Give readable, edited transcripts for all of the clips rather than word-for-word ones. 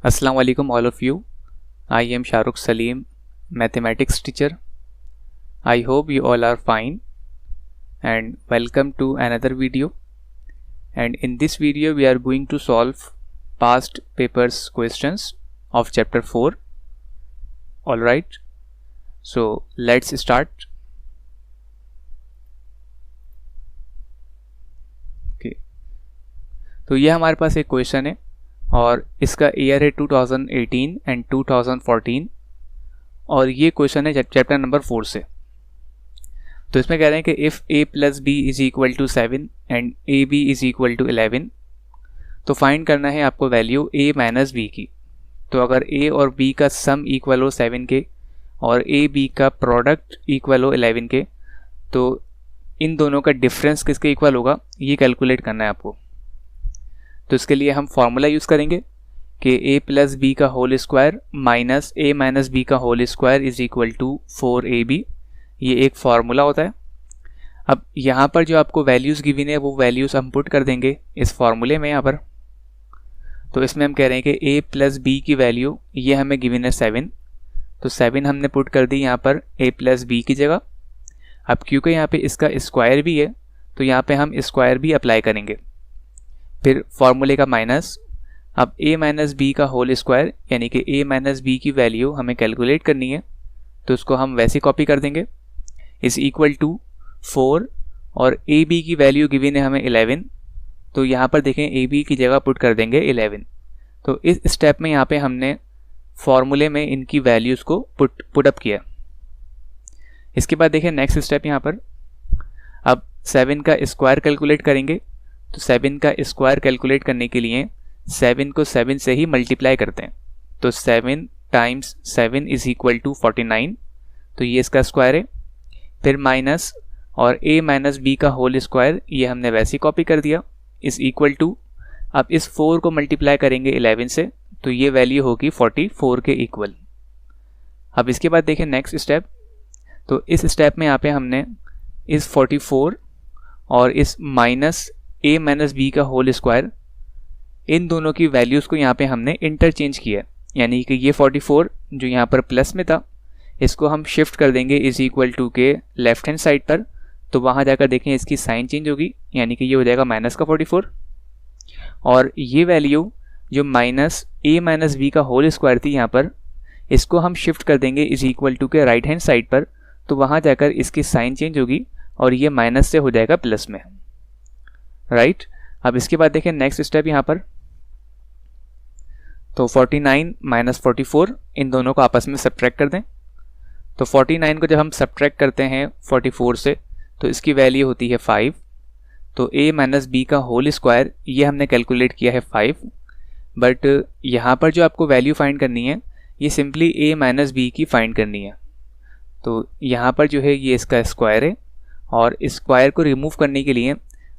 Assalamu alaikum all of you. I am Shahrukh Salim, mathematics teacher. I hope you all are fine and welcome to another video. And in this video we are going to solve past papers questions of chapter 4. Alright, so let's start. Okay. तो ये हमारे पास एक question है और इसका year है 2018 and 2014 और ये क्वेश्चन है चैप्टर नंबर 4 से। तो इसमें कह रहे हैं कि if a plus B is equal to 7 and A B is equal to 11, तो फाइंड करना है आपको वैल्यू a माइनस बी की। तो अगर a और b का सम इक्वल हो 7 के और a b का प्रोडक्ट इक्वल हो 11 के, तो इन दोनों का डिफरेंस किसके इक्वल होगा ये कैलकुलेट करना है आपको। तो इसके लिए हम फॉर्मूला यूज़ करेंगे कि a प्लस बी का whole square minus a minus B का whole square is equal to 4ab। ये एक फार्मूला होता है। अब यहाँ पर जो आपको वैल्यूज़ गिवन है वो वैल्यूज़ हम पुट कर देंगे इस फार्मूले में यहाँ पर। तो इसमें हम कह रहे हैं कि a प्लस बी की वैल्यू ये हमें गिवन है 7, तो 7 हमने पुट कर दी यहाँ पर a प्लस बी की जगह। अब क्योंकि यहाँ पे इसका स्क्वायर भी है तो यहाँ पे हम स्क्वायर भी अप्लाई करेंगे। फिर फॉर्मूले का माइनस, अब a माइनस बी का होल स्क्वायर यानी कि a माइनस बी की वैल्यू हमें कैलकुलेट करनी है, तो उसको हम वैसे कॉपी कर देंगे इज इक्वल टू 4 और a b की वैल्यू गिवन है हमें 11, तो यहाँ पर देखें a b की जगह पुट कर देंगे 11। तो इस स्टेप में यहाँ पे हमने फॉर्मूले में इनकी वैल्यूज़ को पुट अप किया। इसके बाद देखें नेक्स्ट स्टेप यहाँ पर, अब 7 का स्क्वायर कैलकुलेट करेंगे। तो 7 का स्क्वायर कैलकुलेट करने के लिए 7 को 7 से ही मल्टीप्लाई करते हैं। तो 7 टाइम्स 7 इज इक्वल टू 49, तो ये इसका स्क्वायर है। फिर माइनस और a माइनस बी का होल स्क्वायर ये हमने वैसे ही कॉपी कर दिया इज इक्वल टू, अब इस 4 को मल्टीप्लाई करेंगे 11 से, तो ये वैल्यू होगी 44 के इक्वल। अब इसके बाद देखें नेक्स्ट स्टेप, तो इस स्टेप में यहाँ पे हमने इस 44 और इस माइनस a माइनस बी का होल स्क्वायर इन दोनों की वैल्यूज़ को यहाँ पे हमने इंटरचेंज किया, यानी कि ये 44 जो यहाँ पर प्लस में था इसको हम शिफ्ट कर देंगे इज इक्वल टू के लेफ्ट हैंड साइड पर। तो वहाँ जाकर देखें इसकी साइन चेंज होगी, यानी कि ये हो जाएगा माइनस का 44 और ये वैल्यू जो माइनस a माइनस बी का होल स्क्वायर थी यहाँ पर, इसको हम शिफ्ट कर देंगे इज इक्वल टू के राइट हैंड साइड पर। तो वहाँ जाकर इसकी साइन चेंज होगी और ये माइनस से हो जाएगा प्लस में, राइट। अब इसके बाद देखें नेक्स्ट स्टेप यहाँ पर, तो 49 माइनस 44 इन दोनों को आपस में सब्ट्रैक्ट कर दें। तो 49 को जब हम सब्ट्रैक्ट करते हैं 44 से तो इसकी वैल्यू होती है 5। तो a माइनस बी का होल स्क्वायर ये हमने कैलकुलेट किया है 5, बट यहाँ पर जो आपको वैल्यू फाइंड करनी है ये सिंपली a माइनस बी की फाइंड करनी है। तो यहाँ पर जो है ये इसका स्क्वायर है और स्क्वायर को रिमूव करने के लिए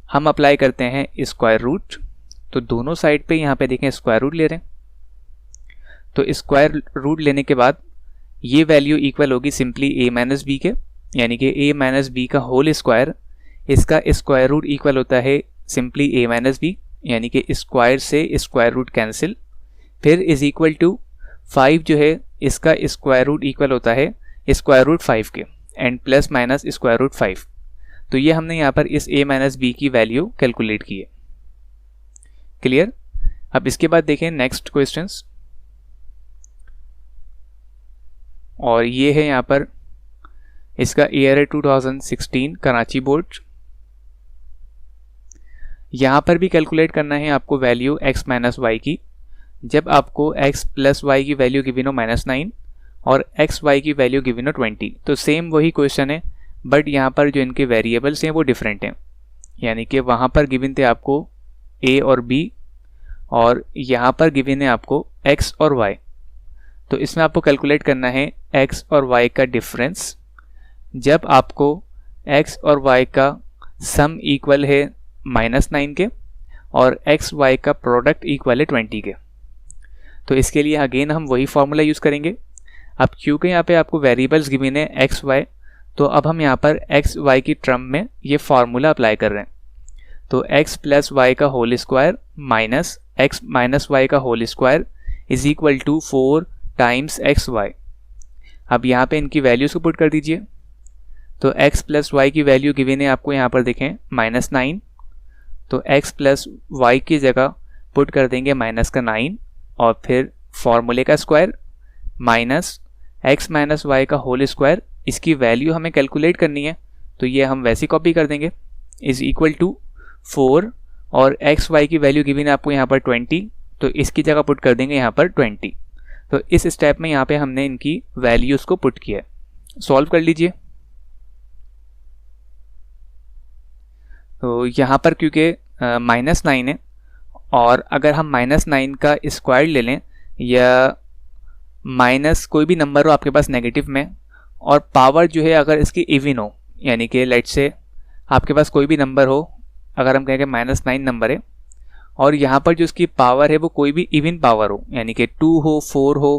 हम अप्लाई करते हैं स्क्वायर रूट। तो दोनों साइड पे यहाँ पे देखें स्क्वायर रूट ले रहे हैं। तो स्क्वायर रूट लेने के बाद ये वैल्यू इक्वल होगी सिंपली a माइनस बी के, यानी कि a माइनस बी का होल स्क्वायर, इसका स्क्वायर रूट इक्वल होता है सिंपली a माइनस बी, यानी कि स्क्वायर से स्क्वायर रूट कैंसिल। फिर इज इक्वल टू 5 जो है इसका स्क्वायर रूट इक्वल होता है स्क्वायर रूट 5 के and plus minus square root 5। तो ये हमने यहाँ पर इस a माइनस बी की वैल्यू कैलकुलेट की है। क्लियर। अब इसके बाद देखें नेक्स्ट क्वेश्चंस, और ये है यहाँ पर इसका ईयर है 2016 कराची बोर्ड। यहाँ पर भी कैलकुलेट करना है आपको वैल्यू x माइनस वाई की। जब आपको x प्लस वाई की वैल्यू गिवन हो -9 और x y की वैल्यू गिवन हो 20, तो सेम वही क्वेश्चन है बट यहाँ पर जो इनके वेरिएबल्स हैं वो डिफरेंट हैं, यानी कि वहाँ पर गिवन थे आपको a और b और यहाँ पर गिवन है आपको x और y। तो इसमें आपको कैलकुलेट करना है x और y का डिफरेंस जब आपको x और y का सम इक्वल है -9 के और x y का प्रोडक्ट इक्वल है 20 के। तो इसके लिए अगेन हम वही फार्मूला यूज़ करेंगे। अब क्योंकि यहाँ पे आपको वेरिएबल्स गिवन है x y, तो अब हम यहाँ पर x y की टर्म में ये फार्मूला अप्लाई कर रहे हैं। तो x प्लस वाई का whole square minus x minus Y का whole square is equal to 4 times X Y. अब यहाँ पे इनकी वैल्यूज़ को पुट कर दीजिए। तो x प्लस वाई की वैल्यू गिवन है आपको यहाँ पर देखें -9, तो x प्लस वाई की जगह पुट कर देंगे -9 और फिर फॉर्मूले का square minus x minus Y का होल स्क्वायर। इसकी वैल्यू हमें कैलकुलेट करनी है तो ये हम वैसे कॉपी कर देंगे, इज इक्वल टू 4 और एक्स वाई की वैल्यू गिवन है आपको यहाँ पर 20, तो इसकी जगह पुट कर देंगे यहाँ पर 20। तो इस स्टेप में यहाँ पे हमने इनकी वैल्यूज़ को पुट किया है। सॉल्व कर लीजिए। तो यहाँ पर क्योंकि -9 है और अगर हम -9 का स्क्वायर ले लें या माइनस कोई भी नंबर हो आपके पास नेगेटिव में और पावर जो है अगर इसकी इवन हो, यानी कि लेट से आपके पास कोई भी नंबर हो, अगर हम कहें कि -9 नंबर है और यहाँ पर जो इसकी पावर है वो कोई भी इवन पावर हो, यानी कि 2 हो, 4 हो,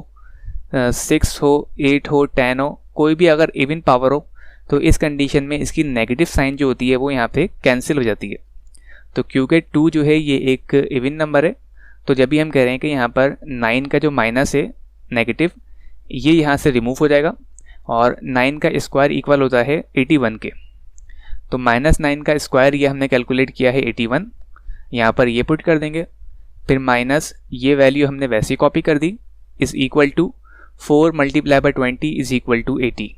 6 हो, 8 हो, 10 हो, कोई भी अगर इवन पावर हो, तो इस कंडीशन में इसकी नेगेटिव साइन जो होती है वो यहाँ पे कैंसिल हो जाती है। तो क्योंकि 2 जो है ये एक इवन नंबर है, तो जब भी हम कह रहे हैं कि यहाँ पर 9 का जो माइनस है नेगेटिव, ये यहाँ से रिमूव हो जाएगा और 9 का स्क्वायर इक्वल होता है 81 के। तो -9 का स्क्वायर ये हमने कैलकुलेट किया है 81, यहाँ पर ये पुट कर देंगे, फिर माइनस ये वैल्यू हमने वैसे कॉपी कर दी, is equal to 4 multiply by 20 is equal to 80।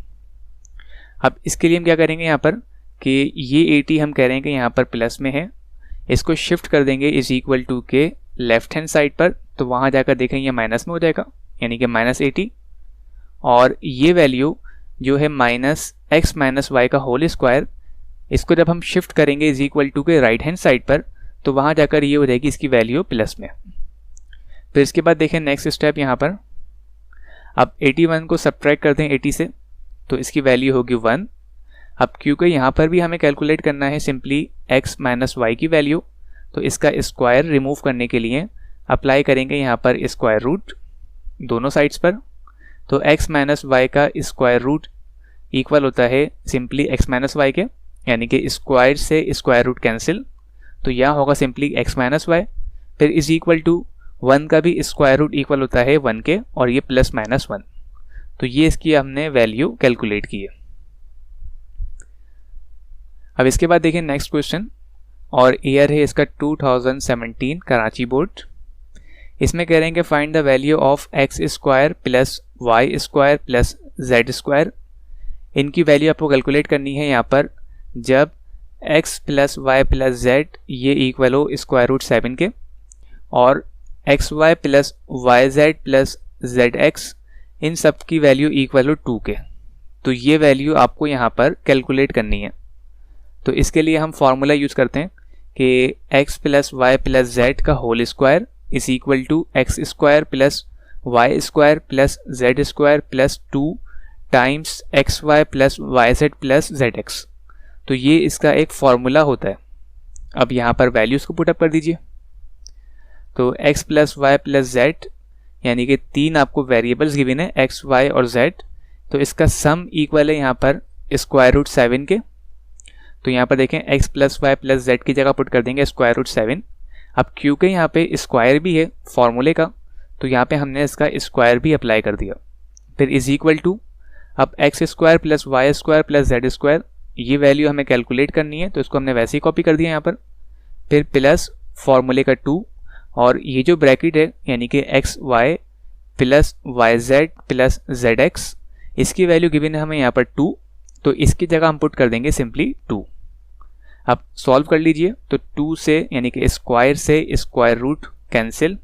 अब इसके लिए हम क्या करेंगे यहाँ पर कि ये 80 हम कह रहे हैं कि यहाँ पर प्लस में है, इसको शिफ्ट कर देंगे इज इक्वल टू के लेफ्ट हैंड साइड पर, तो वहाँ जाकर देखेंगे माइनस में हो जाएगा, यानी कि -80 और ये वैल्यू जो है -x माइनस वाई का होल स्क्वायर, इसको जब हम शिफ्ट करेंगे इज इक्वल टू के राइट हैंड साइड पर, तो वहाँ जाकर ये हो जाएगी इसकी वैल्यू प्लस में। फिर इसके बाद देखें नेक्स्ट स्टेप यहाँ पर, अब 81 को सब्ट्रैक्ट करते हैं 80 से, तो इसकी वैल्यू होगी 1। अब क्योंकि यहाँ पर भी हमें कैलकुलेट करना है सिंपली x माइनस वाई की वैल्यू, तो इसका स्क्वायर रिमूव करने के लिए अप्लाई करेंगे यहाँ पर स्क्वायर रूट दोनों साइड्स पर। तो x माइनस वाई का स्क्वायर रूट इक्वल होता है सिंपली x माइनस वाई के, यानी कि स्क्वायर से स्क्वायर रूट कैंसिल, तो यहाँ होगा सिंपली x माइनस वाई, फिर इज इक्वल टू 1 का भी स्क्वायर रूट इक्वल होता है 1 के और ये +-1, तो ये इसकी हमने वैल्यू कैलकुलेट की है। अब इसके बाद देखिए नेक्स्ट क्वेश्चन, और ईयर है इसका 2017 कराची बोर्ड। इसमें कह रहे हैं कि find the value of X square plus Y square plus Z square. इनकी वैल्यू आपको कैलकुलेट करनी है यहाँ पर जब x plus Y plus Z ये इक्वल हो स्क्वायर रूट 7 के और X Y plus Y Z plus Z X इन सब की वैल्यू इक्वल हो 2 के। तो ये वैल्यू आपको यहाँ पर कैलकुलेट करनी है। तो इसके लिए हम फॉर्मूला यूज़ करते हैं कि x plus Y plus Z का whole square is equal to X square plus Y square plus Z square plus 2 times X Y plus Y Z plus Z X. तो ये इसका एक फॉर्मूला होता है। अब यहाँ पर वैल्यूज़ को पुटअप कर दीजिए। तो x plus Y plus Z यानी कि 3 आपको वेरिएबल्स गिवन है x, y और z, तो इसका सम इक्वल है यहाँ पर स्क्वायर रूट 7 के। तो यहाँ पर देखें x plus Y plus Z की जगह पुट कर देंगे स्क्वायर रूट 7। अब क्योंकि यहाँ पे स्क्वायर भी है फॉर्मूले का, तो यहाँ पे हमने इसका स्क्वायर भी अप्लाई कर दिया। फिर इज इक्वल टू अब X square plus Y square plus Z square, ये वैल्यू हमें कैलकुलेट करनी है, तो इसको हमने वैसे ही कॉपी कर दिया यहाँ पर। फिर प्लस फॉर्मूले का 2 और ये जो ब्रैकेट है यानी कि X Y plus Y Z plus Z X, इसकी वैल्यू गिवन है हमें यहाँ पर 2, तो इसकी जगह हम पुट कर देंगे सिंपली 2। अब सॉल्व कर लीजिए। तो 2 से यानी कि स्क्वायर से स्क्वायर रूट कैंसिल,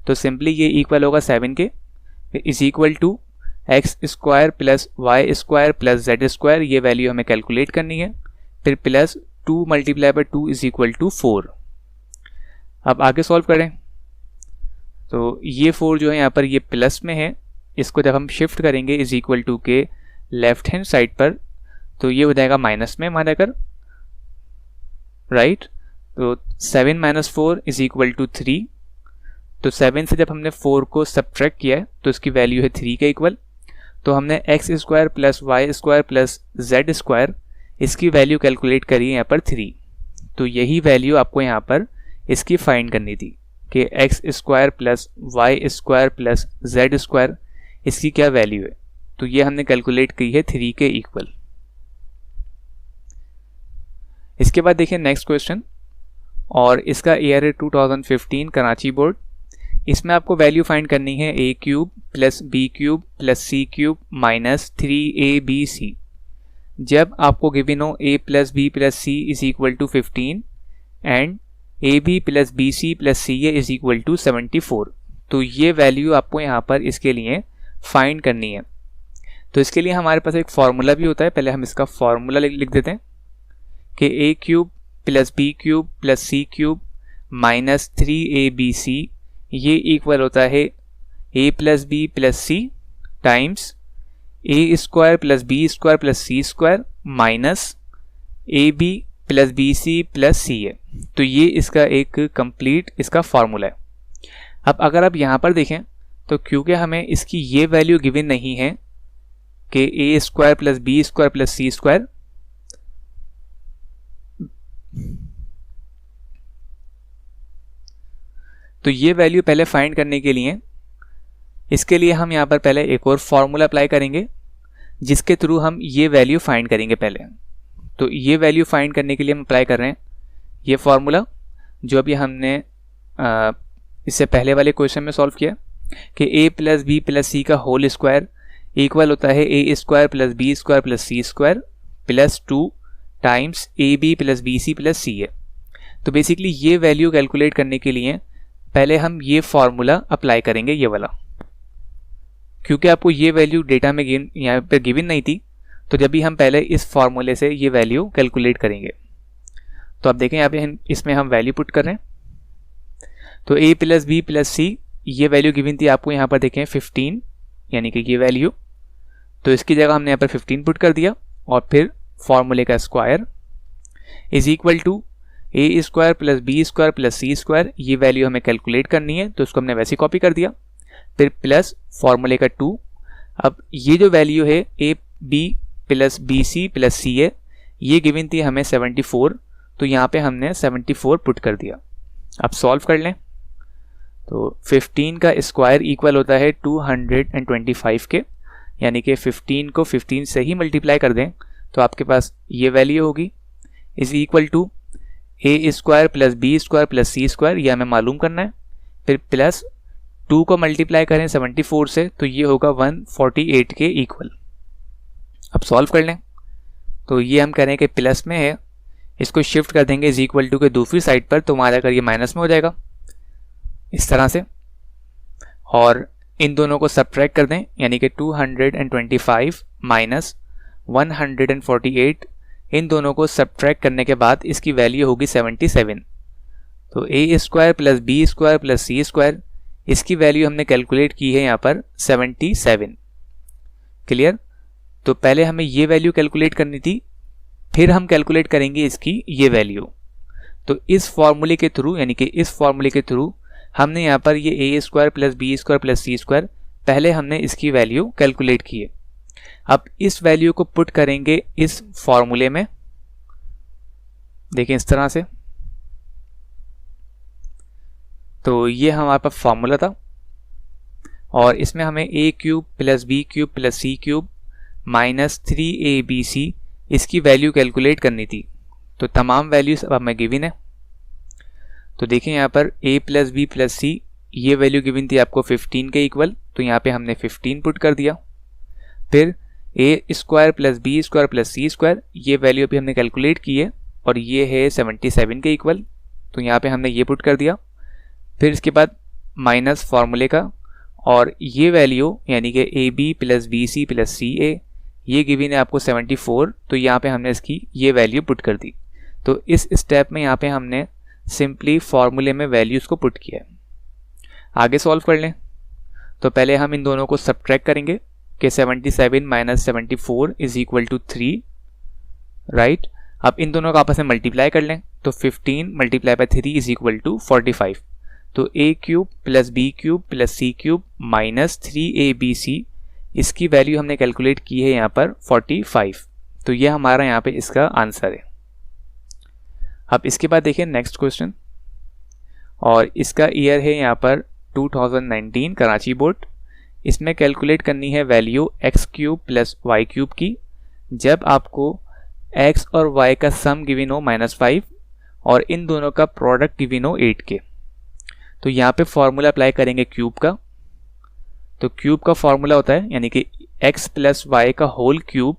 तो सिंपली ये इक्वल होगा 7 के। Is equal to X square plus Y square plus Z square, ये वैल्यू हमें कैलकुलेट करनी है। फिर plus 2 multiply by 2 is equal to 4। अब आगे सॉल्व करें तो ये 4 जो है यहाँ पर ये प्लस में है, इसको जब हम शिफ्ट करेंगे इज इक्वल टू के लेफ्ट हैंड साइड पर, तो ये हो जाएगा माइनस में वहाँ जाकर, राइट। तो 7 माइनस 4 इज इक्वल टू 3। तो 7 से जब हमने 4 को सब्ट्रैक्ट किया है तो इसकी वैल्यू है 3 के इक्वल। तो हमने X square plus Y square plus Z square, इसकी वैल्यू कैलकुलेट करी है यहाँ पर 3। तो यही वैल्यू आपको यहाँ पर इसकी फाइंड करनी थी। कि X square plus Y square plus Z square इसकी क्या वैल्यू है। तो ये हमने कैलकुलेट की है 3 के इक्वल। इसके बाद देखिए नेक्स्ट क्वेश्चन, और इसका ईयर है 2015 कराची बोर्ड। इसमें आपको वैल्यू फाइंड करनी है A cube plus B cube plus C cube minus 3ab जब आपको गिवन हो a plus B plus C is equal to 15 and A B plus B C plus C A is equal to 74। तो ये value आपको यहाँ पर इसके लिए फाइंड करनी है। तो इसके लिए हमारे पास एक फॉर्मूला भी होता है, पहले हम इसका फॉर्मूला लिख देते हैं कि A cube plus B cube plus C cube minus 3abc ये इक्वल होता है a plus B plus C times A square plus B square plus C square minus A B plus B C plus C A. तो ये इसका एक complete इसका formula है। अब अगर आप यहाँ पर देखें तो क्योंकि हमें इसकी ये वैल्यू गिवन नहीं है कि A square plus B square plus C square, तो ये वैल्यू पहले फाइंड करने के लिए इसके लिए हम यहाँ पर पहले एक और फॉर्मूला अप्लाई करेंगे जिसके थ्रू हम ये वैल्यू फाइंड करेंगे पहले। तो ये वैल्यू फाइंड करने के लिए हम अप्लाई कर रहे हैं ये फॉर्मूला जो अभी हमने इससे पहले वाले क्वेश्चन में सॉल्व किया कि a plus B plus C का होल स्क्वायर इक्वल होता है a square plus B square plus C square plus 2 times A B plus B C plus C A. तो बेसिकली ये वैल्यू कैलकुलेट करने के लिए पहले हम ये फॉर्मूला अप्लाई करेंगे ये वाला, क्योंकि आपको ये वैल्यू डेटा में यहाँ पर गिवन नहीं थी। तो जब भी हम पहले इस फॉर्मूले से ये वैल्यू कैलकुलेट करेंगे तो आप देखें यहाँ पे इसमें हम वैल्यू पुट कर रहे हैं। तो a प्लस बी प्लस सी ये वैल्यू गिवन थी आपको यहाँ पर देखें 15 यानी कि ये वैल्यू, तो इसकी जगह हमने यहाँ पर 15 पुट कर दिया और फिर फॉर्मूले का square is equal to A square plus B square plus C square. ये वैल्यू हमें कैलकुलेट करनी है तो इसको हमने वैसे कॉपी कर दिया, फिर प्लस फॉर्मूले का 2। अब ये जो वैल्यू है A B plus B C plus C A ये गिवन थी हमें 74, तो यहाँ पे हमने 74 पुट कर दिया। अब सॉल्व कर लें तो 15 का स्क्वायर इक्वल होता है 225 के, यानी कि 15 को 15 से ही मल्टीप्लाई कर दें तो आपके पास ये वैल्यू होगी is equal to A square plus B square plus C square, ये हमें मालूम करना है, फिर प्लस 2 को मल्टीप्लाई करें 74 से तो ये होगा 148 के इक्वल। अब सॉल्व कर लें तो ये हम कह रहे हैं कि प्लस में है, इसको शिफ्ट कर देंगे इज इक्वल टू के दूसरी साइड पर तो हमारा अगर ये माइनस में हो जाएगा इस तरह से, और इन दोनों को सब्ट्रैक्ट कर दें यानी कि 225 माइनस 148, इन दोनों को सब्ट्रैक्ट करने के बाद इसकी वैल्यू होगी 77। तो A square plus B square plus C square इसकी वैल्यू हमने कैलकुलेट की है यहाँ पर 77। क्लियर? तो पहले हमें ये वैल्यू कैलकुलेट करनी थी, फिर हम कैलकुलेट करेंगे इसकी ये वैल्यू। तो इस फॉर्मूले के थ्रू यानी कि इस फॉर्मूले के थ्रू हमने यहाँ पर ये A square plus B square plus C square पहले हमने इसकी वैल्यू कैलकुलेट की है। अब इस वैल्यू को पुट करेंगे इस फॉर्मूले में, देखें इस तरह से। तो ये हमारे पास फॉर्मूला था और इसमें हमें A cube plus B cube plus C cube minus 3abc इसकी वैल्यू कैलकुलेट करनी थी। तो तमाम वैल्यूज अब हमें गिवन है। तो देखें यहाँ पर a प्लस बी प्लस सी ये वैल्यू गिवन थी आपको 15 के इक्वल, तो यहाँ पे हमने 15 पुट कर दिया। फिर A square plus B square plus C square ये वैल्यू अभी हमने कैलकुलेट की है और ये है 77 के इक्वल, तो यहाँ पे हमने ये पुट कर दिया। फिर इसके बाद माइनस फॉर्मूले का और ये वैल्यू यानी कि A B plus B C plus C A ये गिवन है आपको 74, तो यहाँ पे हमने इसकी ये वैल्यू पुट कर दी। तो इस स्टेप में यहाँ पे हमने सिंपली फॉर्मूले में वैल्यूज़ को पुट किया है। आगे सॉल्व कर लें तो पहले हम इन दोनों को सब्ट्रैक्ट करेंगे कि 77 minus 74 is equal to 3, right. अब इन दोनों को आपस में मल्टीप्लाई कर लें तो 15 multiply by 3 is equal to 45। तो A cube plus B cube plus C cube minus 3abc इसकी वैल्यू हमने कैलकुलेट की है यहाँ पर 45। तो ये हमारा यहाँ पे इसका आंसर है। अब इसके बाद देखिए नेक्स्ट क्वेश्चन, और इसका ईयर है यहाँ पर 2019 कराची बोर्ड। इसमें कैलकुलेट करनी है value X cube plus Y cube की जब आपको x और y का सम गिवन हो -5 और इन दोनों का प्रोडक्ट गिवन हो 8 के। तो यहाँ पे फॉर्मूला अप्लाई करेंगे क्यूब का। तो क्यूब का फॉर्मूला होता है यानी कि x प्लस वाई का whole cube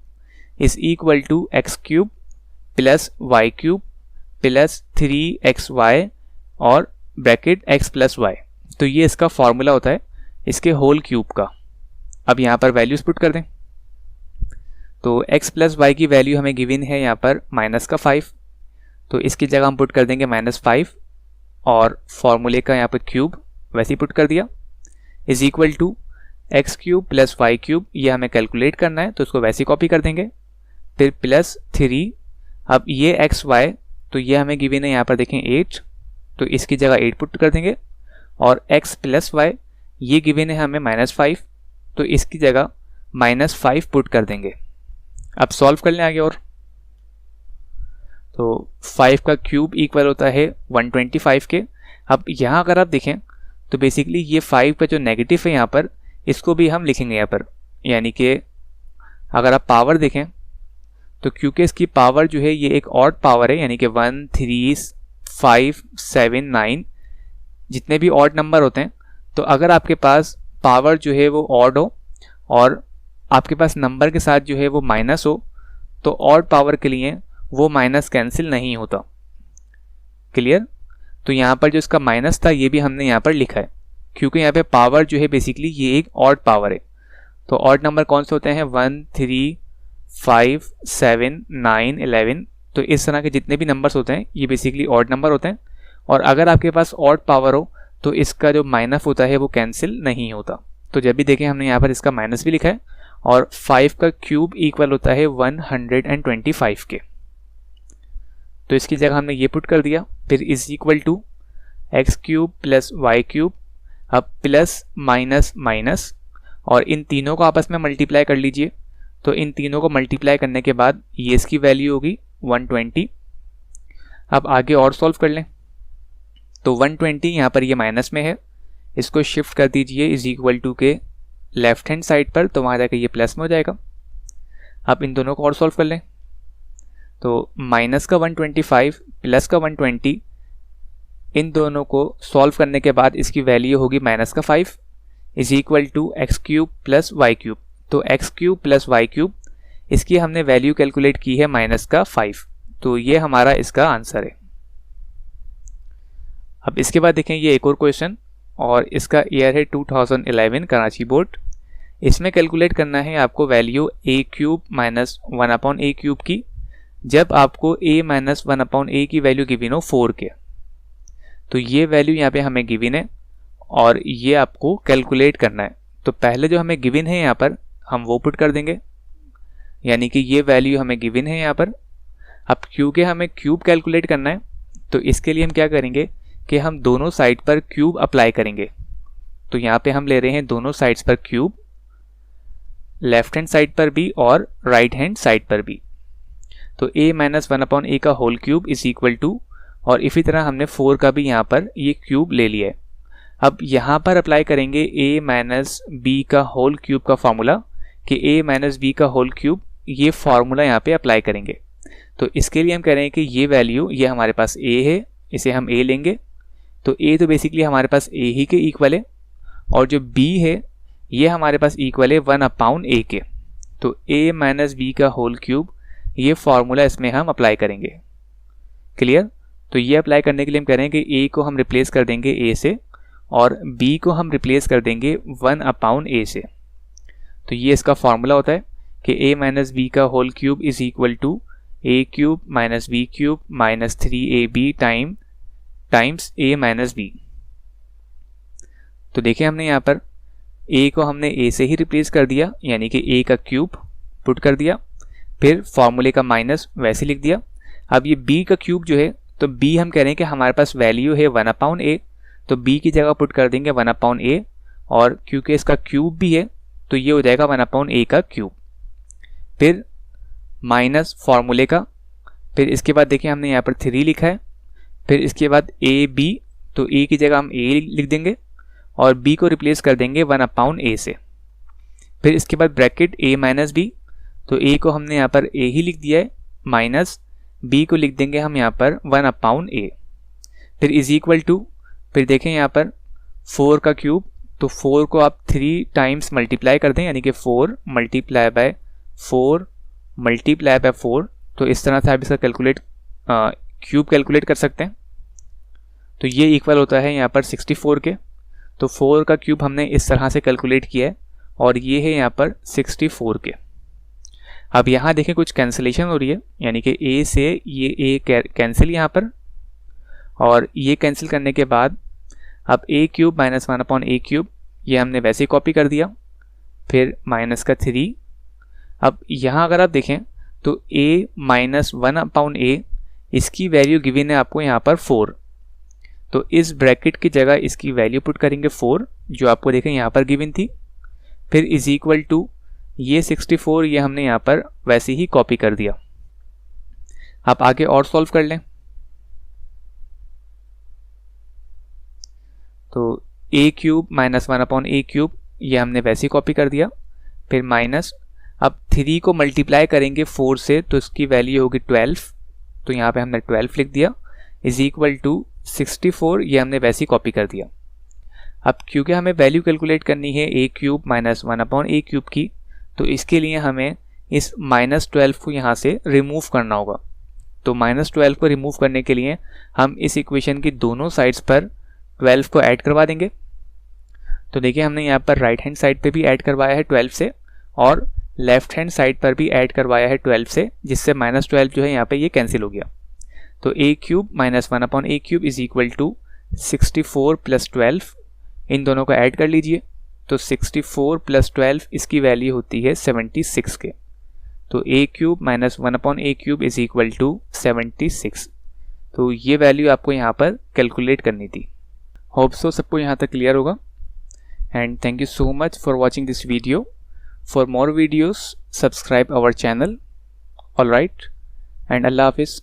is equal to X cube plus Y cube plus 3xy और ब्रैकेट x प्लस वाई। तो ये इसका फॉर्मूला होता है इसके होल क्यूब का। अब यहाँ पर वैल्यूज पुट कर दें। तो x प्लस वाई की वैल्यू हमें गिवन है यहाँ पर -5, तो इसकी जगह हम पुट कर देंगे -5 और फॉर्मूले का यहाँ पर क्यूब वैसे ही पुट कर दिया is equal to X cube plus Y cube. ये हमें कैलकुलेट करना है तो इसको वैसे ही कॉपी कर देंगे, फिर प्लस 3। अब ये एक्स वाई तो ये हमें गिवन है यहाँ पर देखें 8, तो इसकी जगह 8 पुट कर देंगे और x प्लस वाई ये गिवन है हमें -5, तो इसकी जगह -5 पुट कर देंगे। अब सॉल्व कर लें आगे और। तो 5 का क्यूब इक्वल होता है 125 के। अब यहाँ अगर आप देखें तो बेसिकली ये 5 का जो नेगेटिव है यहाँ पर इसको भी हम लिखेंगे यहाँ पर, यानी कि अगर आप पावर देखें तो क्योंकि इसकी पावर जो है ये एक ऑड पावर है, यानी कि 1, 3, 5, 7, 9 जितने भी ऑड नंबर होते हैं, तो अगर आपके पास पावर जो है वो ऑड हो और आपके पास नंबर के साथ जो है वो माइनस हो तो ऑड पावर के लिए वो माइनस कैंसिल नहीं होता। क्लियर? तो यहाँ पर जो इसका माइनस था ये भी हमने यहाँ पर लिखा है क्योंकि यहाँ पे पावर जो है बेसिकली ये एक ऑड पावर है। तो ऑड नंबर कौन से होते हैं? 1, 3, 5, 7, 9, 11। तो इस तरह के जितने भी नंबर्स होते हैं ये बेसिकली ऑड नंबर होते हैं और अगर आपके पास ऑड पावर हो तो इसका जो माइनस होता है वो कैंसिल नहीं होता। तो जब भी देखें हमने यहाँ पर इसका माइनस भी लिखा है और 5 का क्यूब इक्वल होता है 125 के। तो इसकी जगह हमने ये पुट कर दिया, फिर is equal to X cube plus Y cube. अब प्लस माइनस माइनस और इन तीनों को आपस में मल्टीप्लाई कर लीजिए। तो इन तीनों को मल्टीप्लाई करने के बाद ये इसकी वैल्यू होगी 120। अब आगे और सॉल्व कर लें। तो 120 यहाँ पर ये माइनस में है, इसको शिफ्ट कर दीजिए इज इक्वल टू के लेफ्ट हैंड साइड पर, तो वहाँ जाकर ये प्लस में हो जाएगा। अब इन दोनों को और सॉल्व कर लें। तो माइनस का 125 प्लस का 120 इन दोनों को सॉल्व करने के बाद इसकी वैल्यू होगी -5 is equal to X cube plus Y cube. तो X cube plus Y cube इसकी हमने वैल्यू कैलकुलेट की है -5, तो ये हमारा इसका आंसर है। अब इसके बाद देखें ये एक और क्वेश्चन और इसका ईयर है 2011 कराची बोर्ड। इसमें कैलकुलेट करना है आपको value a cube minus 1/a cube की जब आपको a माइनस 1/a की वैल्यू गिवन हो 4 के। तो ये वैल्यू यहाँ पे हमें गिवन है और ये आपको कैलकुलेट करना है। तो पहले जो हमें गिवन है यहाँ पर हम वो पुट कर देंगे, यानी कि ये वैल्यू हमें गिवन है यहाँ पर। अब क्योंकि हमें क्यूब कैलकुलेट करना है तो इसके लिए हम क्या करेंगे कि हम दोनों साइड पर क्यूब अप्लाई करेंगे। तो यहाँ पे हम ले रहे हैं दोनों साइड्स पर क्यूब, लेफ्ट हैंड साइड पर भी और राइट हैंड साइड पर भी। तो a माइनस 1/a का whole cube is equal to, और इसी तरह हमने 4 का भी यहाँ पर ये क्यूब ले लिया है। अब यहाँ पर अप्लाई करेंगे a माइनस b का होल क्यूब का फॉर्मूला कि a माइनस b का होल क्यूब, ये फॉर्मूला यहाँ पे अप्लाई करेंगे। तो इसके लिए हम कह रहे हैं कि ये वैल्यू ये हमारे पास a है, इसे हम a लेंगे। तो a तो बेसिकली हमारे पास a ही के इक्वल है और जो b है ये हमारे पास इक्वल है 1/a के। तो a माइनस b का होल क्यूब ये फॉर्मूला इसमें हम अप्लाई करेंगे। क्लियर? तो ये अप्लाई करने के लिए हम कह रहे हैं कि a को हम रिप्लेस कर देंगे a से और b को हम रिप्लेस कर देंगे 1/a से। तो ये इसका फॉर्मूला होता है कि a माइनस b का whole cube is equal to a cube minus b cube minus 3ab times a minus b। तो देखिए हमने यहाँ पर a को हमने a से ही रिप्लेस कर दिया, यानी कि a का क्यूब पुट कर दिया, फिर फॉर्मूले का माइनस वैसे लिख दिया। अब ये b का क्यूब जो है, तो b हम कह रहे हैं कि हमारे पास वैल्यू है 1/a, तो b की जगह पुट कर देंगे 1/a और क्योंकि इसका क्यूब भी है तो ये हो जाएगा 1/a का क्यूब, फिर माइनस फॉर्मूले का, फिर इसके बाद देखिए हमने यहाँ पर 3 लिखा है, फिर इसके बाद a b, तो ए की जगह हम ए लिख देंगे और बी को रिप्लेस कर देंगे 1/a से। फिर इसके बाद ब्रैकेट a माइनस बी, तो a को हमने यहाँ पर a ही लिख दिया है, माइनस b को लिख देंगे हम यहाँ पर 1/a। फिर इज इक्वल टू, फिर देखें यहाँ पर 4 का क्यूब, तो 4 को आप 3 टाइम्स मल्टीप्लाई कर दें, यानी कि 4 मल्टीप्लाई बाय 4 मल्टीप्लाई बाय 4। तो इस तरह से आप इसका क्यूब कैलकुलेट कर सकते हैं। तो ये इक्वल होता है यहाँ पर 64 के। तो 4 का क्यूब हमने इस तरह से कैलकुलेट किया है और ये है यहाँ पर 64 के। अब यहाँ देखें कुछ कैंसिलेशन हो रही है, यानी कि a से ये a कैंसिल यहाँ पर, और ये कैंसिल करने के बाद अब a cube minus 1/a cube ये हमने वैसे ही कॉपी कर दिया, फिर माइनस का 3। अब यहाँ अगर आप देखें तो a माइनस 1/a इसकी वैल्यू गिवन है आपको यहाँ पर 4, तो इस ब्रैकेट की जगह इसकी वैल्यू पुट करेंगे 4 जो आपको देखें यहाँ पर गिवन थी। फिर इज इक्वल टू ये 64 ये हमने यहाँ पर वैसे ही कॉपी कर दिया। आप आगे और सॉल्व कर लें। तो a cube minus 1/a cube ये हमने वैसे ही कॉपी कर दिया, फिर माइनस, अब 3 को मल्टीप्लाई करेंगे 4 से तो इसकी वैल्यू होगी 12, तो यहाँ पे हमने 12 लिख दिया, इज इक्वल टू 64 ये हमने वैसे ही कॉपी कर दिया। अब क्योंकि हमें वैल्यू कैलकुलेट करनी है a cube minus 1/a cube की, तो इसके लिए हमें इस -12 को यहाँ से रिमूव करना होगा। तो -12 को रिमूव करने के लिए हम इस इक्वेशन की दोनों साइड्स पर 12 को ऐड करवा देंगे। तो देखिए हमने यहाँ पर राइट हैंड साइड पे भी ऐड करवाया है 12 से और लेफ्ट हैंड साइड पर भी ऐड करवाया है 12 से, जिससे -12 जो है यहाँ पे ये कैंसिल हो गया। तो a cube minus 1/a cube is equal to 64 plus 12, इन दोनों को ऐड कर लीजिए। तो 64 प्लस 12 इसकी वैल्यू होती है 76 के। तो a cube minus 1/a cube is equal to 76। तो ये वैल्यू आपको यहाँ पर कैलकुलेट करनी थी। होप सो सबको यहाँ तक क्लियर होगा। And thank you so much for watching this video. For more videos subscribe our channel. All right, and अल्लाह हाफिज़।